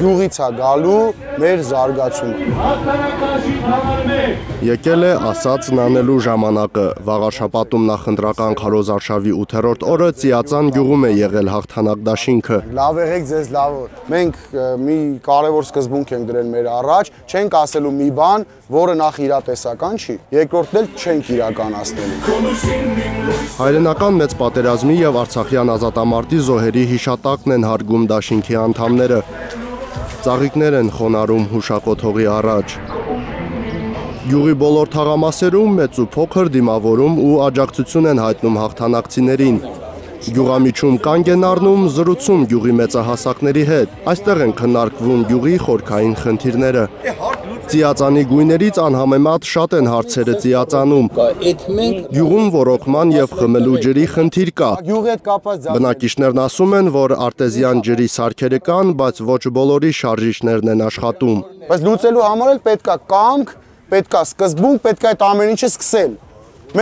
գյուղից է գալու մեր զարգացումը։ Եկել է ասածն անելու ժամանակը։ Վաղարշապատում նախընտրական քարոզարշավի 8-րդ օրը Ծիածան գյուղում է եղել հաղթանակ դաշինքը։ Լավ եղեք ձեզ լավ օր։ Մենք մի կարևոր սկզբունք ենք դրել մեր առաջ, չենք ասելու մի բան, որը նախ իրատեսական չի, երկրորդն էլ չենք իրականացնելու։ Հայրենական մեծ պատերազմի եւ Արցախյան ազատամարտի զոհերի հիշատակն են հարգում դաշինքի անդամները։ Ծաղիկներ են խոնարհում հուշակոթողի առաջ։ Գյուղի բոլոր թաղամասերում մեծ ու փոքր դիմավորում ու աջակցություն են հայտնում հաղթանակցիներին։ Գյուղամիջում կանգ են առնում զրուցում գյուղի մեծահասակների հետ։ Այստեղ են քննարկվում գյուղի խորքային խնդիրները։ Ծիածանի գույներից անհամեմատ շատ են հարցերը Ծիածանում։ Գյուղում ոռոգման եւ խմելու ջրի խնդիր կա։ Բնակիչներն ասում են, որ արտեզյան ջրի սարքերը կան, բայց ոչ բոլորի շարժիչներն են աշխատում։ Բայց լուծելու համար էլ պետքա կամք, պետքա սկզբունք, պետքա այդ ամեն ինչը սկսել։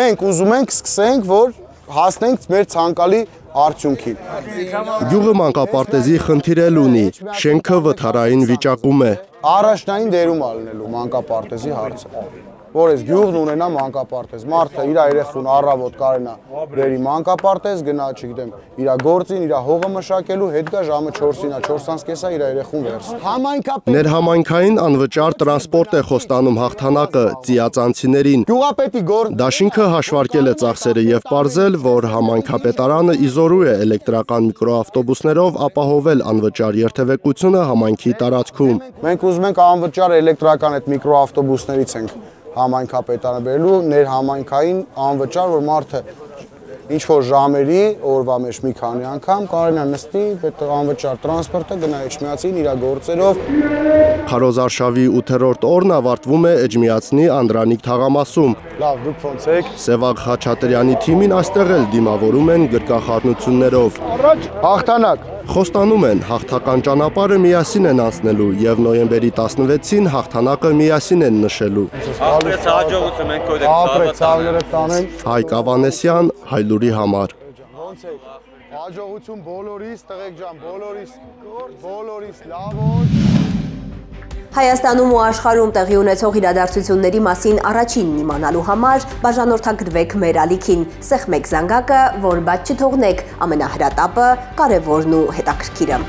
Մենք ուզում ենք սկսենք, որ հասնենք մեր ցանկալի արդյունքին։ Գյուղը մանկապարտեզի խնդիր էլ ունի, շենքը վթարային վիճակում է։ Առաջնային դերում ալնելու մանկապարտեզի հարցը, որ այս գյուղն ունենա մանկապարտեզ, մարդը իր երեխուն առավոտ կարենա բերի մանկապարտեզ, գնա, չգիտեմ, իր գործին, իր հողը մշակելու, հետ գա ժամը 4-ին, 4:30-ը իր երեխուն վերցնի։ Ներհամայնքային անվճար տրանսպորտ է խոստանում հաղթանակը ծիածանցիներին։ Գյուղապետի գործ Դաշինքը հաշվարկել է ծախսերը եւ պարզել, որ համայնքապետարանը իզորու է էլեկտրական միկրոավտոբուսներով ապահովել անվճար երթևեկությունը համայնքի տարածքում։ Մենք ուզում ենք անվճար էլեկտրական այդ միկրոավտոբուսներից ենք համայնքապետարանը բերելու ներհամայնքային անվճար, որ մարդը ինչ որ ժամերի օրվա մեջ մի քանի անգամ կարենա նստի, այդ անվճար տրանսպորտը գնա Էջմիածին իր գործերով։ Քարոզարշավի 8-րդ օրն ավարտվում է Էջմիածնի Անդրանիկ թաղամասում։ Լավ, դուք ոնց եք։ Սևակ Խաչատրյանի թիմին այստեղ էլ դիմավորում են գրկախառնություններով։ Հաղթանակ։ Խոստանում են, հաղթական ճանապարհը միասին են անցնելու եւ նոյեմբերի 16-ին հաղթանակը միասին են նշելու։ Ապրեց հաջողություն ենք կոդեք։ Ապրեց ցավները տանենք։ Հայկ Ավանեսյան, Հայլուրի համար։ Ոնց եք։ Հաջողություն բոլորիս, տղեկ ջան, բոլորիս լավ օր։ Հայաստանում ու աշխարհում տեղի ունեցող իրադարձությունների մասին առաջինն իմանալու համար բաժանորդագրվեք մեր ալիքին, սեղմեք զանգակը, որ բաց չթողնեք ամենահրատապը, կարևորն ու հետաքրքիրը։